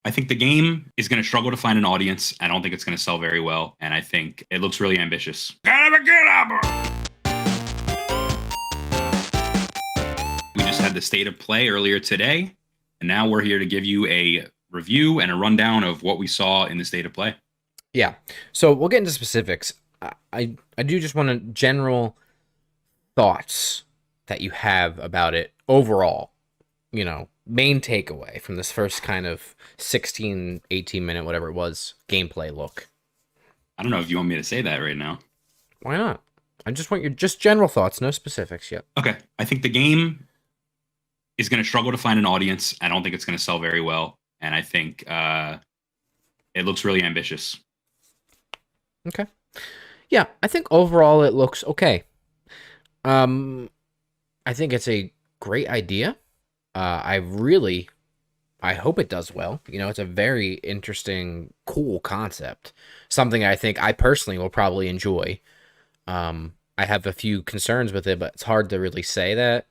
I think the game is going to struggle to find an audience. I don't think it's going to sell very well, and I think it looks really ambitious. Kind of a good album. We just had the state of play earlier today, and now we're here to give you a review and a rundown of what we saw in the state of play. Yeah. So we'll get into specifics. I do just want to general thoughts that you have about it overall. Main takeaway from this first kind of 16, 18 minute, whatever it was, gameplay look. I don't know if you want me to say that right now. Why not? I just want your just general thoughts, no specifics yet. Okay. I think the game is going to struggle to find an audience. I don't think it's going to sell very well, and I think it looks really ambitious. Okay. Yeah, I think overall it looks okay. I think it's a great idea. I hope it does well. It's a very interesting, cool concept. Something I think I personally will probably enjoy. I have a few concerns with it, but it's hard to really say that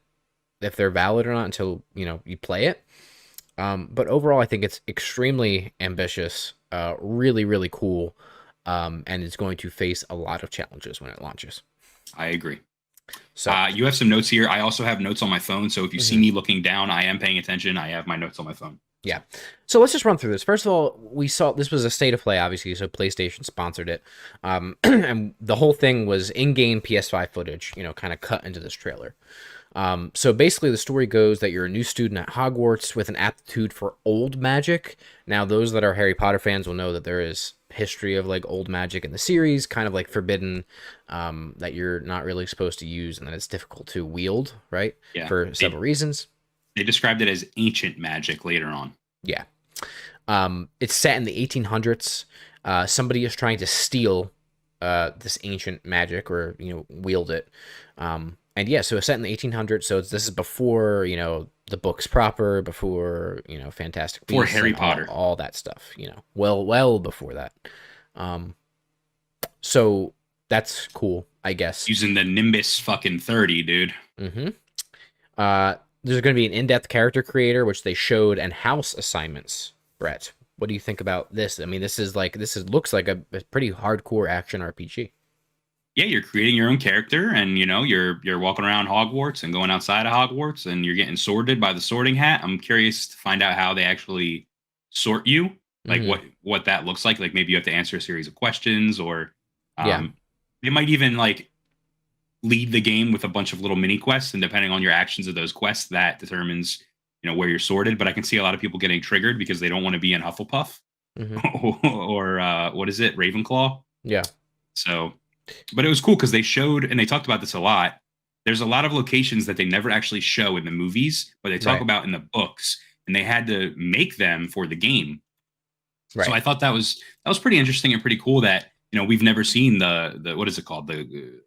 if they're valid or not until, you play it. But overall, I think it's extremely ambitious, really, really cool, and it's going to face a lot of challenges when it launches. I agree. So you have some notes here. I also have notes on my phone. So if you see me looking down, I am paying attention. I have my notes on my phone. Yeah. So let's just run through this. First of all, we saw this was a state of play, obviously, so PlayStation sponsored it. And the whole thing was in-game PS5 footage, kind of cut into this trailer. So basically the story goes that you're a new student at Hogwarts with an aptitude for old magic. Now, those that are Harry Potter fans will know that there is history of like old magic in the series, kind of like forbidden, that you're not really supposed to use and that it's difficult to wield, right? Yeah. For several reasons. They described it as ancient magic later on. Yeah. It's set in the 1800s. Somebody is trying to steal this ancient magic or, wield it. And yeah, so it's set in the 1800s. So this is before, the books proper, before, Fantastic Beasts. Before Harry Potter. All that stuff, well before that. So that's cool, I guess. Using the Nimbus fucking 30, dude. Mm-hmm. There's going to be an in-depth character creator, which they showed, and house assignments. Brett, what do you think about this? I mean, looks like a pretty hardcore action RPG. Yeah, you're creating your own character, and you're walking around Hogwarts and going outside of Hogwarts, and you're getting sorted by the sorting hat. I'm curious to find out how they actually sort you, like what that looks like. Like maybe you have to answer a series of questions, or they might even like lead the game with a bunch of little mini quests, and depending on your actions of those quests, that determines where you're sorted. But I can see a lot of people getting triggered because they don't want to be in Hufflepuff or what is it, Ravenclaw? Yeah. So. But it was cool because they showed, and they talked about this a lot. There's a lot of locations that they never actually show in the movies, but they talk about in the books, and they had to make them for the game. Right. So I thought that was pretty interesting and pretty cool that we've never seen the what is it called, the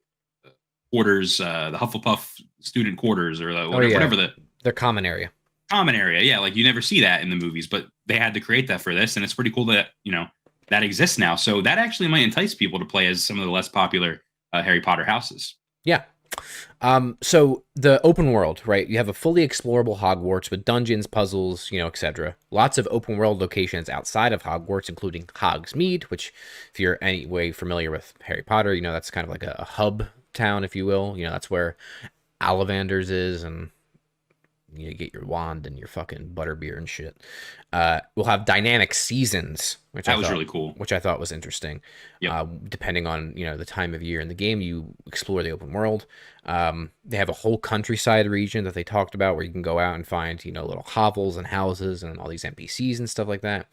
quarters, the Hufflepuff student quarters, or whatever their common area. Common area, yeah. Like you never see that in the movies, but they had to create that for this, and it's pretty cool that that exists now. So that actually might entice people to play as some of the less popular Harry Potter houses. Yeah. So the open world, right? You have a fully explorable Hogwarts with dungeons, puzzles, etc. Lots of open world locations outside of Hogwarts, including Hogsmeade, which if you're any way familiar with Harry Potter, that's kind of like a hub town, if you will. That's where Ollivanders is, and you get your wand and your fucking butterbeer and shit. We'll have dynamic seasons, which was really cool, which I thought was interesting. Yep. Depending on the time of year in the game, you explore the open world. They have a whole countryside region that they talked about where you can go out and find little hovels and houses and all these NPCs and stuff like that,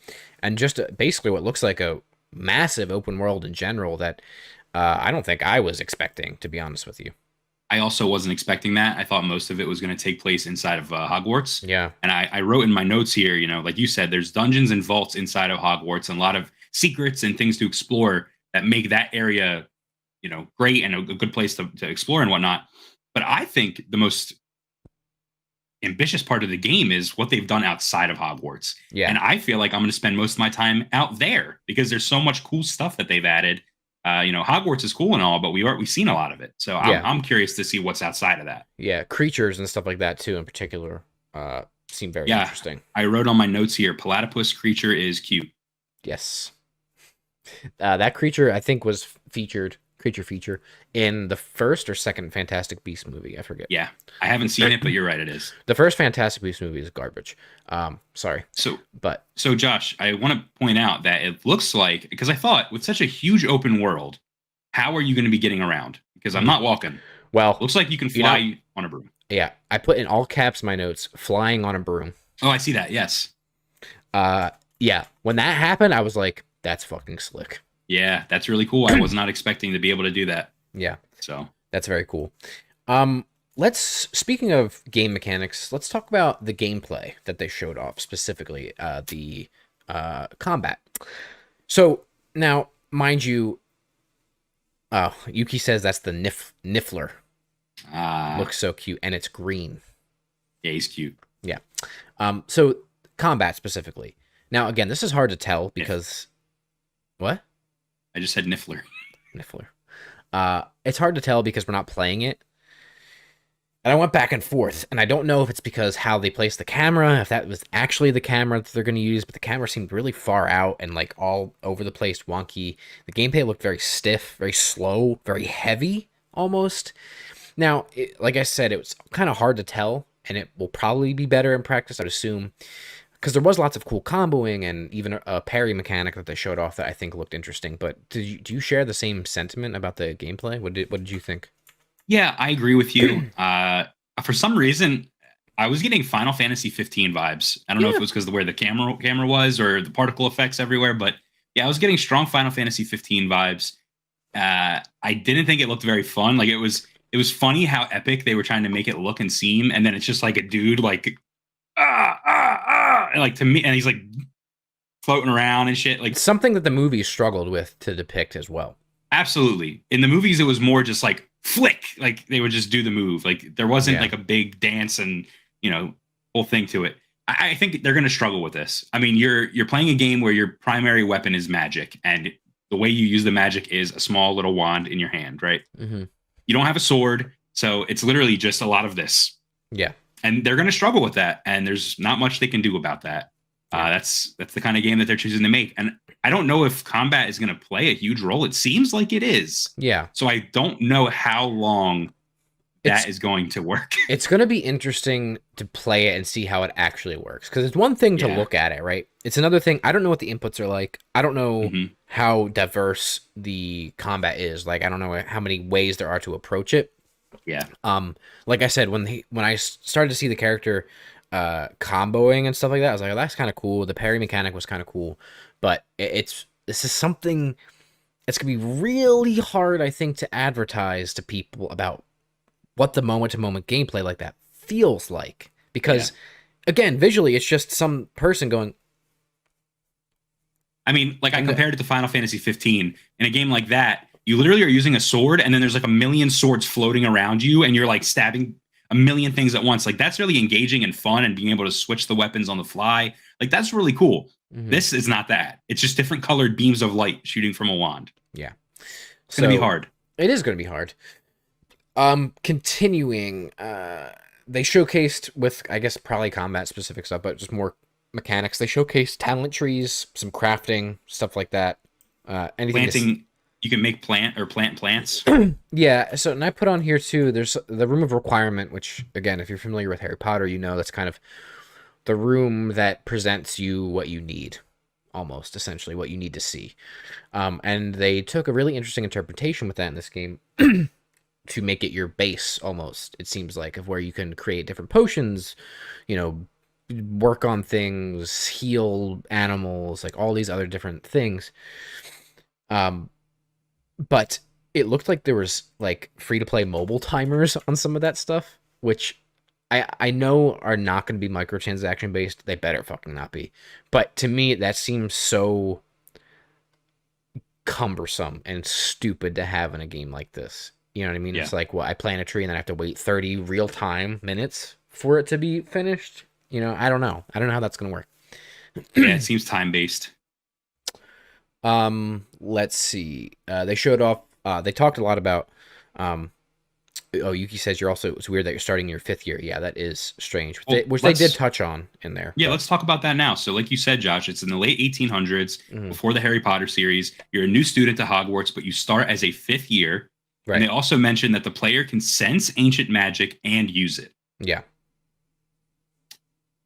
and just basically what looks like a massive open world in general that I don't think I was expecting, to be honest with you. I also wasn't expecting that. I thought most of it was going to take place inside of Hogwarts. Yeah. And I wrote in my notes here, like you said, there's dungeons and vaults inside of Hogwarts and a lot of secrets and things to explore that make that area, great and a good place to explore and whatnot. But I think the most ambitious part of the game is what they've done outside of Hogwarts. Yeah. And I feel like I'm going to spend most of my time out there because there's so much cool stuff that they've added. Hogwarts is cool and all, but we've seen a lot of it. So I'm curious to see what's outside of that. Yeah, creatures and stuff like that too, in particular. seem very Yeah, interesting. I wrote on my notes here. Platypus creature is cute. Yes. That creature I think was creature feature in the first or second Fantastic Beast movie. I forget. Yeah, I haven't seen it, but you're right. It is. The first Fantastic Beast movie is garbage. Sorry, So, but so Josh, I want to point out that it looks like because I thought with such a huge open world, how are you going to be getting around? Because I'm not walking. well, Looks like you can you know, fly on a broom. yeah, I put in all caps my notes, flying on a broom. Oh, I see that. Yes. Uh, yeah, when that happened, I was like, that's fucking slick. Yeah, that's really cool. I was not expecting to be able to do that. Yeah, So, that's very cool. Speaking of game mechanics, let's talk about the gameplay that they showed off, specifically the combat. So now, mind you, Yuki says that's the Niffler. Looks so cute, and it's green. yeah, he's cute. Yeah. So combat specifically. Now, again, this is hard to tell because what? I just said Niffler. Niffler. It's hard to tell because we're not playing it. And I went back and forth, and I don't know if it's because how they placed the camera, if that was actually the camera that they're going to use, but the camera seemed really far out and like all over the place, wonky. The gameplay looked very stiff, very slow, very heavy almost. Now, like I said, it was kind of hard to tell, and it will probably be better in practice, I'd assume, because there was lots of cool comboing and even a parry mechanic that they showed off that I think looked interesting. But do you share the same sentiment about the gameplay? What did you think? Yeah, I agree with you. For some reason, I was getting Final Fantasy 15 vibes. I don't know if it was because of where the camera was or the particle effects everywhere, but yeah, I was getting strong Final Fantasy 15 vibes. I didn't think it looked very fun. Like it was funny how epic they were trying to make it look and seem, and then it's just like a dude like and like to me, and he's like floating around and shit. Like Something that the movie struggled with to depict as well. absolutely. In the movies, it was more just like flick, like they would just do the move. Like there wasn't Yeah. like a big dance and whole thing to it. I think they're going to struggle with this. I mean, you're playing a game where your primary weapon is magic, and the way you use the magic is a small little wand in your hand, right? Mm-hmm. You don't have a sword, so it's literally just a lot of this. Yeah. And they're going to struggle with that, and there's not much they can do about that. That's the kind of game that they're choosing to make, and I don't know if combat is going to play a huge role. It seems like it is. Yeah. So I don't know how long that is going to work. It's going to be interesting to play it and see how it actually works. Because it's one thing to look at it, right? It's another thing. I don't know what the inputs are like. I don't know how diverse the combat is. Like, I don't know how many ways there are to approach it. Yeah. Like I said, when I started to see the character comboing and stuff like that, I was like, oh, that's kind of cool. The parry mechanic was kind of cool. But this is something that's going to be really hard, I think, to advertise to people about what the moment-to-moment gameplay like that feels like. Because, again, visually, it's just some person going... I mean, like I compared it to Final Fantasy 15. In a game like that, you literally are using a sword, and then there's like a million swords floating around you, and you're like stabbing a million things at once. Like that's really engaging and fun, and being able to switch the weapons on the fly. Like that's really cool. Mm-hmm. This is not that. It's just different colored beams of light shooting from a wand. Yeah. It's going to be hard. It is going to be hard. Continuing, they showcased with, I guess, probably combat specific stuff, but just more mechanics. They showcased talent trees, some crafting, stuff like that. Anything planting, you can make plants. Yeah, so, and I put on here too, there's the room of requirement, which, again, if you're familiar with Harry Potter, you know that's kind of the room that presents you what you need, almost, essentially, what you need to see. And they took a really interesting interpretation with that in this game to make it your base, almost, it seems like, of where you can create different potions, work on things, heal animals, like all these other different things. But it looked like there was like free-to-play mobile timers on some of that stuff, which I know are not going to be microtransaction based. They better fucking not be. But to me, that seems so cumbersome and stupid to have in a game like this. You know what I mean? Yeah. It's like, well, I plant a tree and then I have to wait 30 real-time minutes for it to be finished. I don't know. I don't know how that's going to work. Yeah, it seems time-based. Let's see. They showed off. They talked a lot about Oh, Yuki says it's weird that you're starting your fifth year. Yeah, that is strange. Well, Which they did let's touch on in there, yeah, but let's talk about that now. So, like you said, Josh, it's in the late 1800s, mhm, before the Harry Potter series. You're a new student to Hogwarts, but you start as a fifth year. And they right. also mention that the player can sense ancient magic and use it. Yeah.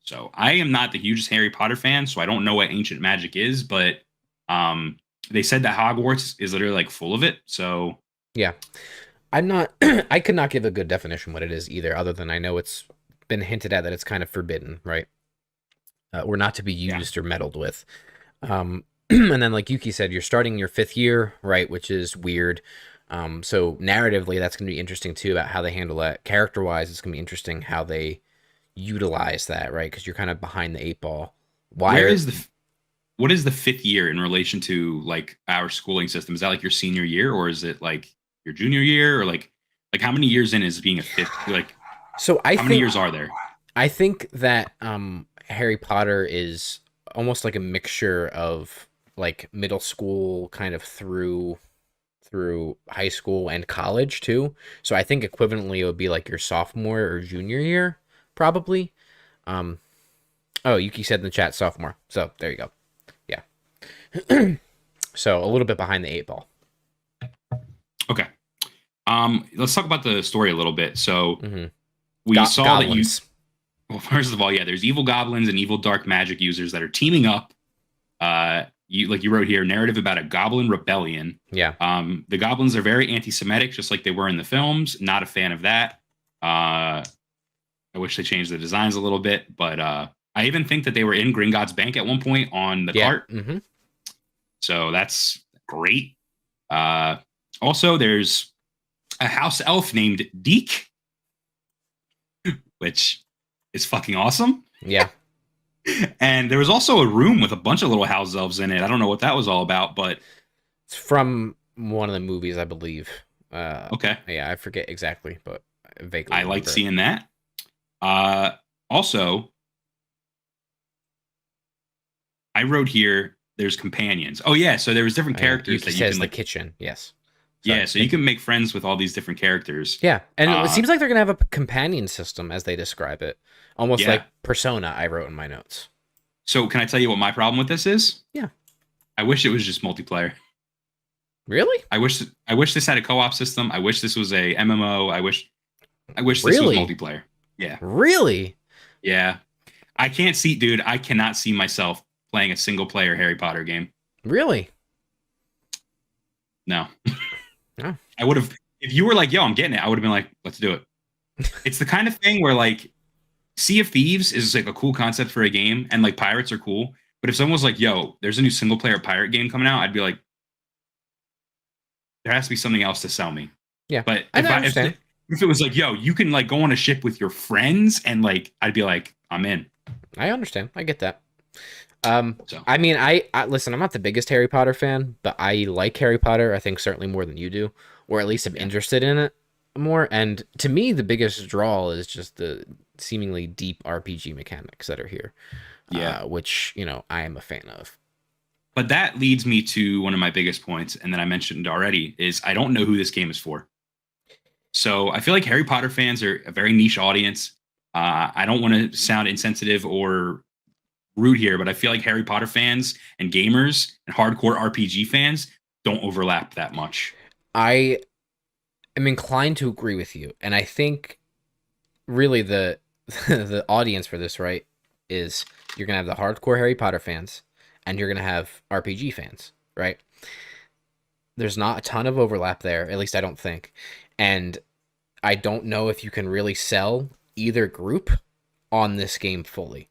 So, I am not the hugest Harry Potter fan, so I don't know what ancient magic is, but um, they said that Hogwarts is literally like full of it. So, Yeah. I'm not I could not give a good definition what it is either, other than I know it's been hinted at that it's kind of forbidden, right? Or not to be yeah. used or meddled with. And then, like Yuki said, you're starting your fifth year, right? Which is weird. So narratively, that's going to be interesting too about how they handle that. Character wise, it's going to be interesting how they utilize that, right? Because you're kind of behind the eight ball. Why Where are is the what is the fifth year in relation to like our schooling system? Is that like your senior year, or is it like your junior year, or like how many years in is being a fifth? Like so? how many years are there? I think that Harry Potter is almost like a mixture of like middle school kind of through high school and college too. So I think equivalently it would be like your sophomore or junior year, probably. Um, oh, Yuki said in the chat sophomore. So there you go. Yeah. So a little bit behind the eight ball. Okay. Let's talk about the story a little bit. So Mm-hmm. we saw that you Goblins. well, first of all, yeah, there's evil goblins and evil dark magic users that are teaming up. You like you wrote here, narrative about a goblin rebellion. Yeah. The goblins are very anti-Semitic, just like they were in the films. Not a fan of that. I wish they changed the designs a little bit, but I even think that they were in Gringotts Bank at one point on the Yeah. cart. Mm-hmm. So that's great. Uh, Also, there's a house elf named Deke, which is fucking awesome. Yeah. And there was also a room with a bunch of little house elves in it. I don't know what that was all about, but It's from one of the movies, I believe. okay. Yeah, I forget exactly, but I vaguely I liked remember it. seeing that. Uh, Also, I wrote here there's companions. Oh yeah, so there was different Oh, yeah. characters Yuki that you says can the like kitchen. Yes. yeah, Sorry. so you can make friends with all these different characters. Yeah, and it Uh seems like they're gonna have a companion system as they describe it, almost yeah. like Persona. I wrote in my notes. So can I tell you what my problem with this is? Yeah. I wish it was just multiplayer. Really? I wish this had a co-op system. I wish this was a MMO. I wish this was Really? multiplayer. Yeah. Really? Yeah. I can't see, dude, I cannot see myself playing a single player Harry Potter game. Really? No. Oh. I would have if you were like, yo, I'm getting it, I would have been like, let's do it. It's the kind of thing where like Sea of Thieves is like a cool concept for a game and like pirates are cool. But if someone was like, yo, there's a new single player pirate game coming out, I'd be like, there has to be something else to sell me. Yeah, But I understand. if it was like, yo, you can like go on a ship with your friends and like I'd be like, I'm in. I understand. I get that. So I mean, I listen. I'm not the biggest Harry Potter fan, but I like Harry Potter. I think certainly more than you do, or at least I'm yeah. interested in it more. And to me, the biggest draw is just the seemingly deep RPG mechanics that are here, Yeah. which I am a fan of. But that leads me to one of my biggest points, and that I mentioned already, is I don't know who this game is for. So I feel like Harry Potter fans are a very niche audience. I don't want to sound insensitive or rude here, but I feel like Harry Potter fans and gamers and hardcore RPG fans don't overlap that much. I am inclined to agree with you, and I think really the the audience for this, right, is you're gonna have the hardcore Harry Potter fans, and you're gonna have RPG fans, right? There's not a ton of overlap there, at least I don't think, and I don't know if you can really sell either group on this game fully.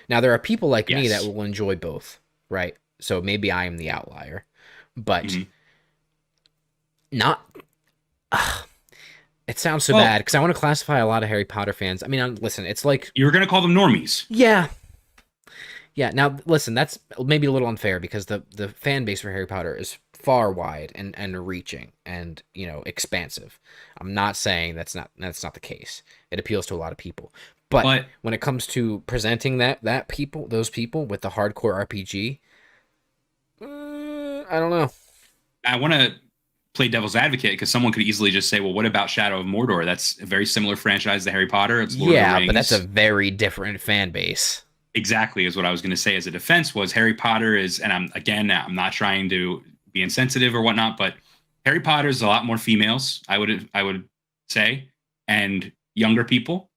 Now there are people like me that Yes. will enjoy both, right? So maybe I am the outlier, but Mhm. not. It sounds so Well, bad because I want to classify a lot of Harry Potter fans. I mean, listen, it's like, you're going to call them normies. yeah, yeah. Now, listen, that's maybe a little unfair because the fan base for Harry Potter is far wide and reaching and expansive. I'm not saying that's not the case. It appeals to a lot of people, but But when it comes to presenting those people with the hardcore RPG, I don't know. I want to play devil's advocate because someone could easily just say, well, what about Shadow of Mordor? That's a very similar franchise to Harry Potter. It's Lord of the Rings. But that's a very different fan base. Exactly is what I was going to say as a defense was Harry Potter is, and I'm not trying to be insensitive or whatnot, but Harry Potter is a lot more females, I would say, and younger people,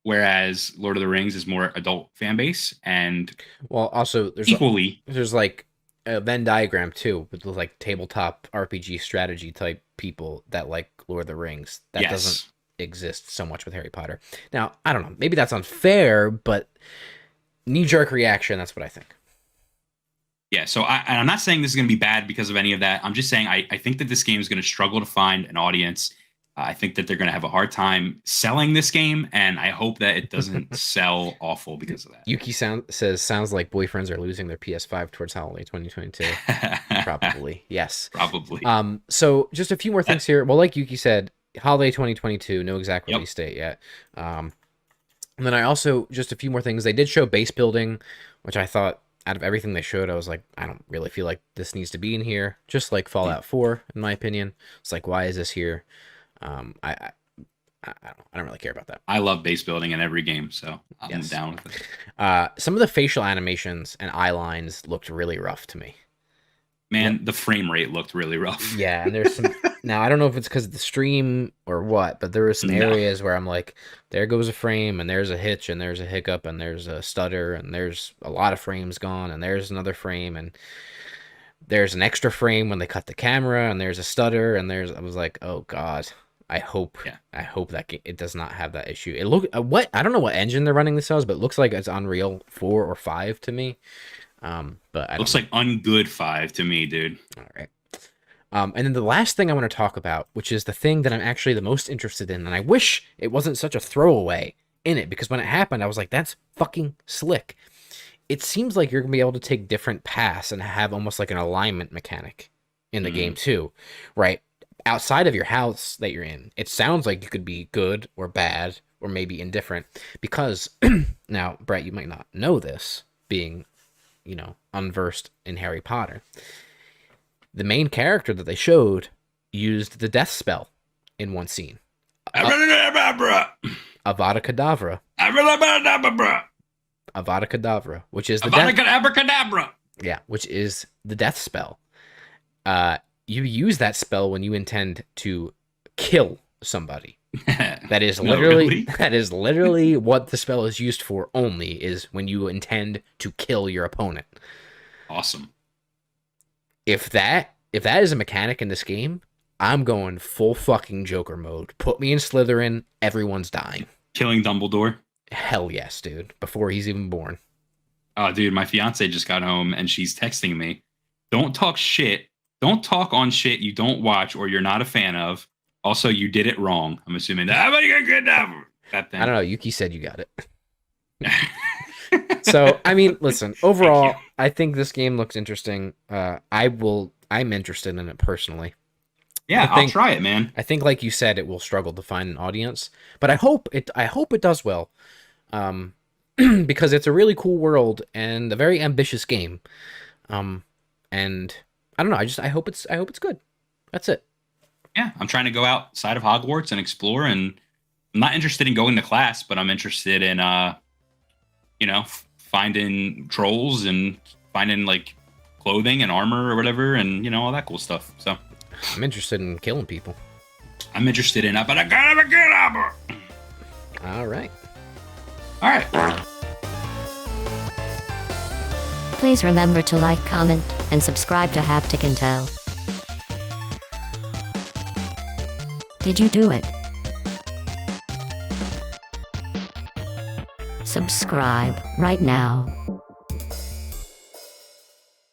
whereas Lord of the Rings is more adult fan base and also there's like a Venn diagram too with like tabletop RPG strategy type people that like Lord of the Rings. That doesn't exist so much with Harry Potter. Now, I don't know, maybe that's unfair, but knee-jerk reaction, that's what I think. Yeah, so I'm not saying this is going to be bad because of any of that. I'm just saying I think that this game is going to struggle to find an audience. I think that they're going to have a hard time selling this game, and I hope that it doesn't sell awful because of that. Yuki sounds like boyfriends are losing their PS5 towards holiday 2022. Probably, yes. Probably. So just a few more things here. Well, like Yuki said, holiday 2022, no exact release date yet. And then I also, just a few more things. They did show base building, which I thought, out of everything they showed, I was like, I don't really feel like this needs to be in here. Just like Fallout 4, in my opinion. It's like, why is this here? I don't really care about that. I love base building in every game, so I'm down with it. Some of the facial animations and eye lines looked really rough to me. Man, the frame rate looked really rough. Yeah, and there's some... Now, I don't know if it's because of the stream or what, but there were some areas where I'm like, there goes a frame, and there's a hitch, and there's a hiccup, and there's a stutter, and there's a lot of frames gone, and there's another frame, and there's an extra frame when they cut the camera, and there's a stutter, and I was like, oh, God. I hope that it does not have that issue. It I don't know what engine they're running this as, but it looks like it's Unreal 4 or 5 to me. But looks like Ungood 5 to me, dude. All right. And then the last thing I want to talk about, which is the thing that I'm actually the most interested in, and I wish it wasn't such a throwaway in it, because when it happened, I was like, that's fucking slick. It seems like you're going to be able to take different paths and have almost like an alignment mechanic in the game too, right? Outside of your house that you're in, it sounds like you could be good or bad or maybe indifferent, because now, Brett, you might not know this, being, unversed in Harry Potter. The main character that they showed used the death spell in one scene. Avada Kedavra. Avada Kedavra, which is the Abracadabra. Yeah, which is the death spell. You use that spell when you intend to kill somebody. That is literally what the spell is used for. Only is when you intend to kill your opponent. Awesome. If that is a mechanic in this game, I'm going full fucking Joker mode. Put me in Slytherin. Everyone's dying. Killing Dumbledore. Hell yes, dude. Before he's even born. Oh, dude, my fiance just got home and she's texting me. Don't talk shit. Don't talk on shit you don't watch or you're not a fan of. Also, you did it wrong. I'm assuming that thing. I don't know. Yuki said you got it. So, I mean, listen, overall, I think this game looks interesting. I'm interested in it personally. Yeah, I'll try it, man. I think, like you said, it will struggle to find an audience, but I hope it does well. Because it's a really cool world and a very ambitious game. And I don't know. I hope it's good. That's it. Yeah, I'm trying to go outside of Hogwarts and explore, and I'm not interested in going to class, but I'm interested in, finding trolls and finding like clothing and armor or whatever, and all that cool stuff. So I'm interested in killing people. I'm interested in All right. All right. Please remember to like, comment, and subscribe to Haptic Intel. Did you do it? Subscribe right now.